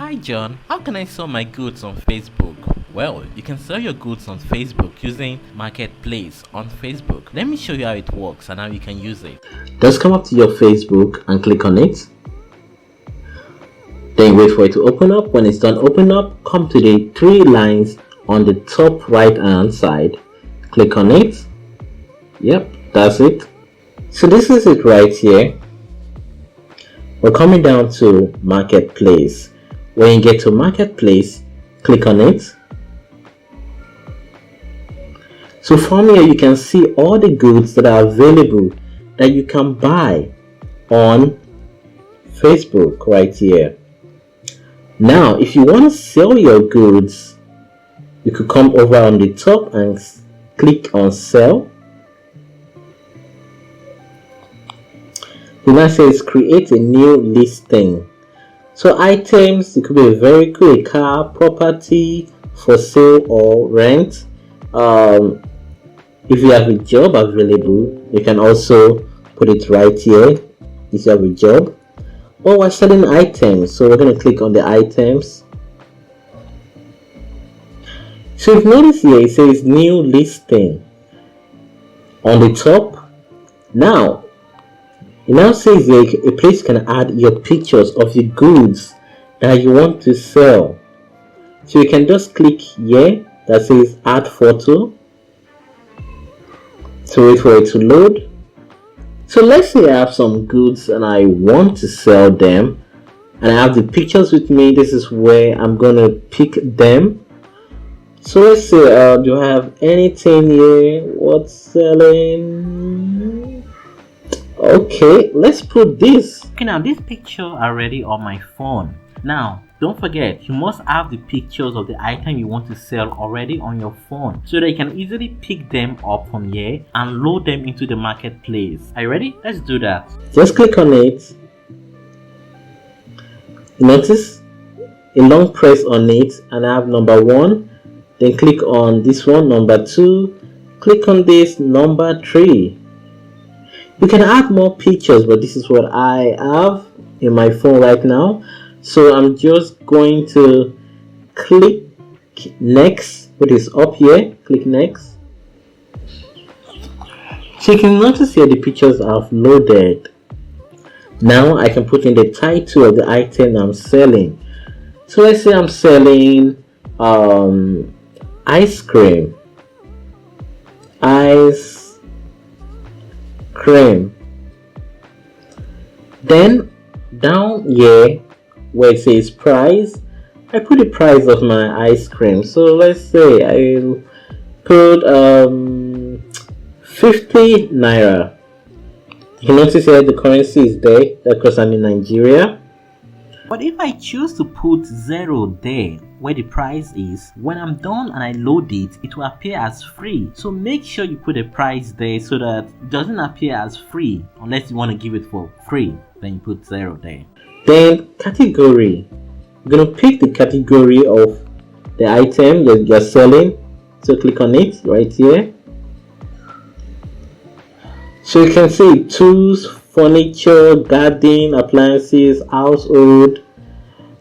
Hi John, how can I sell my goods on Facebook? Well, you can sell your goods on Facebook using Marketplace on Facebook. Let me show you how it works and how you can use it. Just come up to your Facebook and click on it. Then wait for it to open up. When it's done open up, come to the three lines on the top right hand side. Click on it. Yep, that's it. So this is it right here. We're coming down to Marketplace. When you get to Marketplace, click on it. So from here you can see all the goods that are available that you can buy on Facebook right here. Now if you want to sell your goods, you could come over on the top and click on sell. The next says create a new listing. So items, it could be a vehicle, a car, property for sale or rent. If you have a job available, you can also put it right here if you have a job. Or we're selling items, so we're going to click on the items. So if you notice here, it says new listing on the top. Now, it now says here a place you can add your pictures of your goods that you want to sell. So you can just click here that says add photo. So wait for it to load. So let's say I have some goods and I want to sell them, and I have the pictures with me. This is where I'm gonna pick them. So let's say do I have anything here? What's selling? Okay, let's put this. Okay, now this picture already on my phone. Now don't forget, you must have the pictures of the item you want to sell already on your phone so that you can easily pick them up from here and load them into the marketplace. Are you ready? Let's do that. Just click on it. Notice a long press on it and I have number 1. Then click on this one, number 2. Click on this, number 3. You can add more pictures, but this is what I have in my phone right now. So I'm just going to click next. It is up here. Click next. So you can notice here the pictures I've loaded. Now I can put in the title of the item I'm selling. So let's say I'm selling ice cream. Ice cream. Then down here where it says price, I put the price of my ice cream. So let's say I'll put 50 naira. You can notice here the currency is there because I'm in Nigeria. But if I choose to put 0 there where the price is, when I'm done and I load it, it will appear as free. So make sure you put a price there so that it doesn't appear as free unless you want to give it for free. Then you put 0 there. Then category. You're going to pick the category of the item you're selling. So click on it right here. So you can see tools, furniture, garden, appliances, household.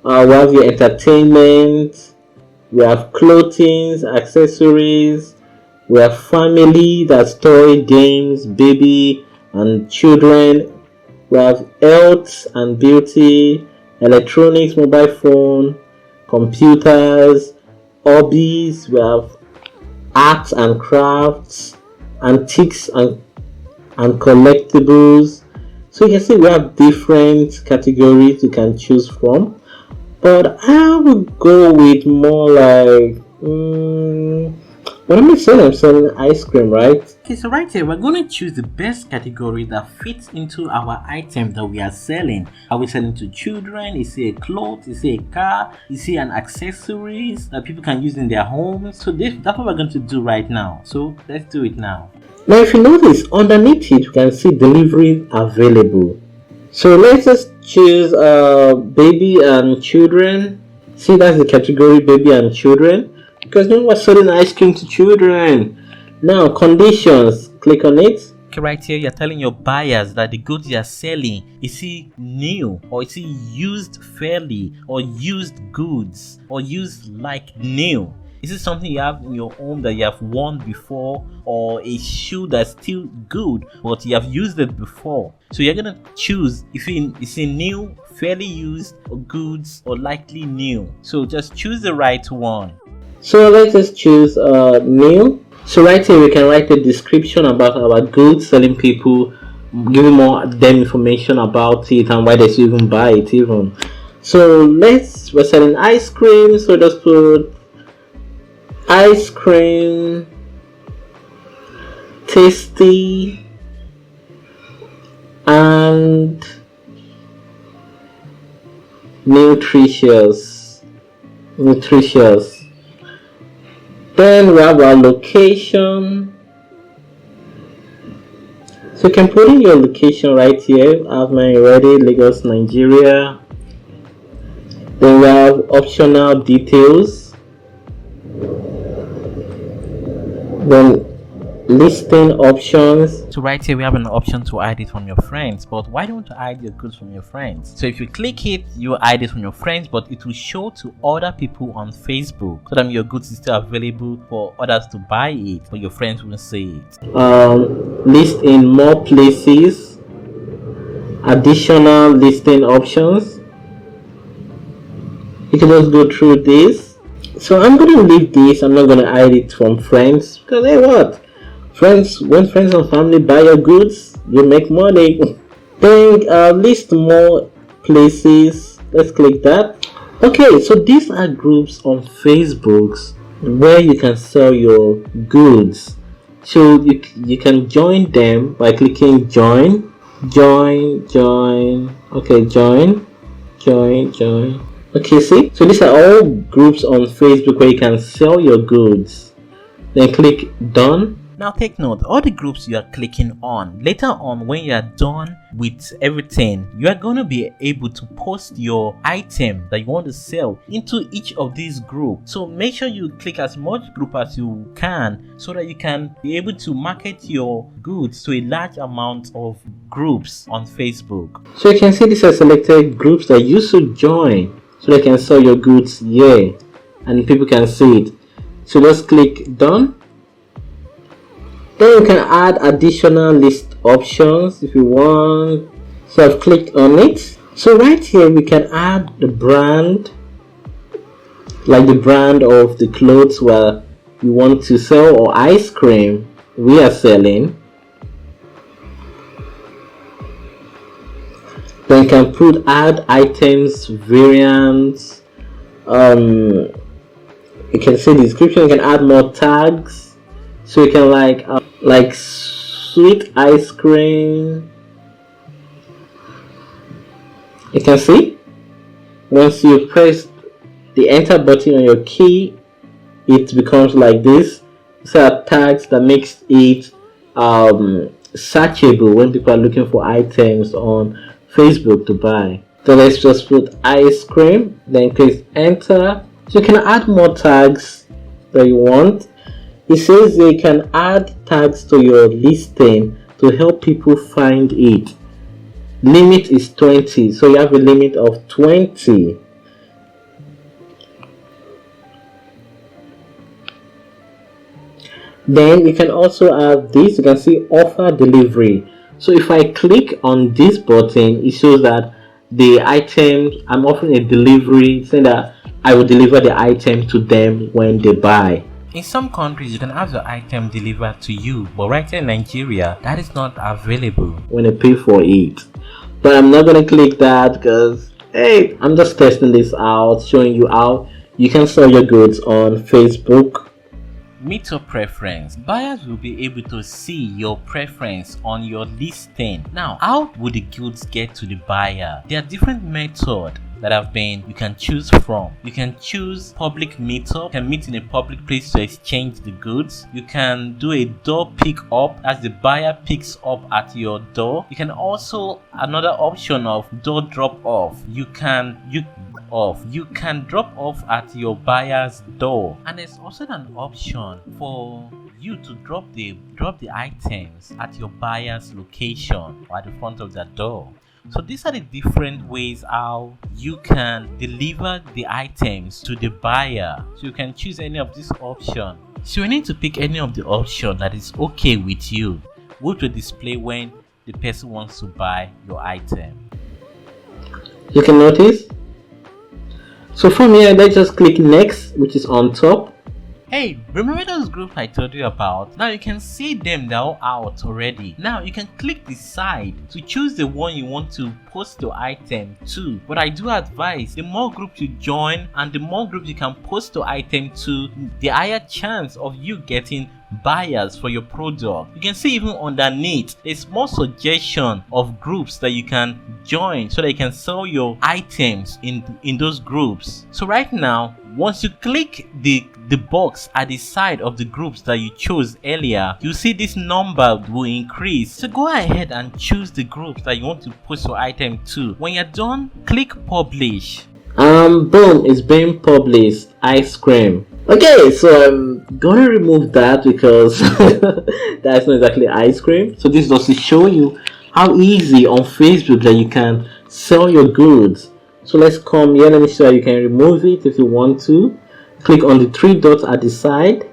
We have your entertainment. We have clothing, accessories. We have family, that's toy, games, baby and children. We have health and beauty, electronics, mobile phone, computers, hobbies. We have arts and crafts, antiques and collectibles. So you can see we have different categories you can choose from. But I would go with more like what am I selling? I'm selling ice cream, right? Okay, so right here we're going to choose the best category that fits into our item that we are selling. Are we selling to children? Is it a clothes? Is it a car? Is it an accessories that people can use in their homes? So that's what we're going to do right now. So let's do it now. Now if you notice underneath it you can see delivery available. So let's just choose baby and children. See, that's the category, baby and children, because no one's selling ice cream to children. Now conditions, click on it. Okay, right here you're telling your buyers that the goods you're selling, is it new, or is it used fairly, or used goods, or used like new? Is it something you have in your home that you have worn before, or a shoe that's still good but you have used it before? So you're gonna choose if it's a new, fairly used, or goods, or likely new. So just choose the right one. So let us choose new. So right here we can write a description about our goods, telling people, giving more them information about it and why they should even buy it even. So we're selling ice cream, so just put ice cream, tasty and nutritious. Then we have our location. So you can put in your location right here. I have mine ready, Lagos, Nigeria. Then we have optional details. Then listing options. So right here we have an option to hide it from your friends, but why don't you hide your goods from your friends? So if you click it, you hide it from your friends, but it will show to other people on Facebook, so that your goods is still available for others to buy it, but your friends won't see it. List in more places, additional listing options. You can just go through this. So I'm going to leave this. I'm not going to hide it from friends, because hey, what? When friends and family buy your goods, you make money. Then list more places. Let's click that. Okay, so these are groups on Facebook where you can sell your goods. So you can join them by clicking join. Okay, join. Okay, see? So these are all groups on Facebook where you can sell your goods. Then click done. Now take note, all the groups you are clicking on, later on when you are done with everything, you are going to be able to post your item that you want to sell into each of these groups. So make sure you click as much group as you can, so that you can be able to market your goods to a large amount of groups on Facebook. So you can see these are selected groups that you should join, so they can sell your goods here and people can see it. So just click done. Then you can add additional list options if you want. So I've clicked on it. So right here we can add the brand, like the brand of the clothes where you want to sell, or ice cream we are selling. Then you can put add items, variants. You can see the description. You can add more tags. So you can like sweet ice cream. You can see once you press the enter button on your key, it becomes like this. These are tags that makes it searchable when people are looking for items on Facebook to buy. So let's just put ice cream, then click enter. So you can add more tags that you want. It says you can add tags to your listing to help people find it. Limit is 20, so you have a limit of 20. Then you can also add this. You can see offer delivery. So if I click on this button, it shows that the items, I'm offering a delivery, saying that I will deliver the item to them when they buy. In some countries, you can have your item delivered to you, but right here in Nigeria, that is not available when you pay for it. But I'm not going to click that because, hey, I'm just testing this out, showing you how you can sell your goods on Facebook. Meet your preference. Buyers will be able to see your preference on your listing. Now, how would the goods get to the buyer? There are different methods that you can choose from. You can choose public meetup. You can meet in a public place to exchange the goods. You can do a door pick up, as the buyer picks up at your door. You can also another option of door drop off. off. You can drop off at your buyer's door, and there's also an option for you to drop the items at your buyer's location or at the front of the door. So these are the different ways how you can deliver the items to the buyer. So you can choose any of these options. So you need to pick any of the option that is okay with you, which will display when the person wants to buy your item. You can notice. So from here, let's just click next, which is on top. Hey, remember those groups I told you about? Now you can see them, they're all out already. Now you can click decide to choose the one you want to post your item to. But I do advise, the more groups you join and the more groups you can post your item to, the higher chance of you getting buyers for your product. You can see even underneath there's more suggestion of groups that you can join so that you can sell your items in those groups. So right now, once you click the box at the side of the groups that you chose earlier, you see this number will increase. So go ahead and choose the groups that you want to post your item to. When you're done, click publish. Boom, it's being published. Ice cream. Okay, so I'm gonna remove that because that's not exactly ice cream. So this is just to show you how easy on Facebook that you can sell your goods. So let's come here. Let me show you. You can remove it if you want to. Click on the three dots at the side,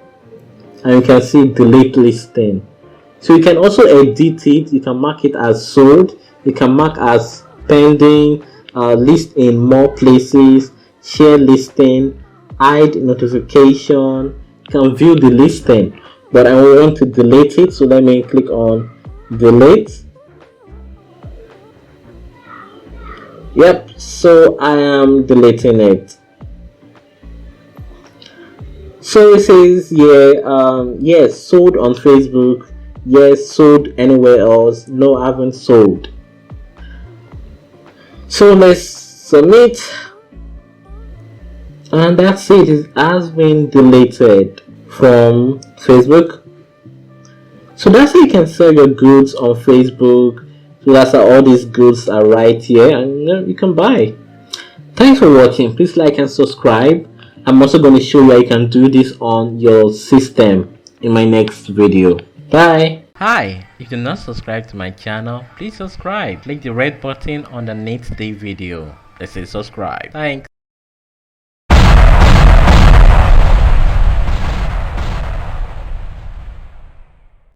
and you can see delete listing. So you can also edit it. You can mark it as sold. You can mark as pending, list in more places, share listing, hide notification. You can view the listing, but I want to delete it, so let me click on delete. Yep, so I am deleting it. So it says yes, sold on Facebook, yes, sold anywhere else, no, I haven't sold. So let's submit, and that's it. It has been deleted from Facebook. So that's how you can sell your goods on Facebook. So that's how all these goods are right here, and you can buy. Thanks for watching. Please like and subscribe. I'm also going to show you how you can do this on your system in my next video. Bye. Hi, if you're not subscribed to my channel, please subscribe. Click the red button underneath the video that says subscribe. Thanks.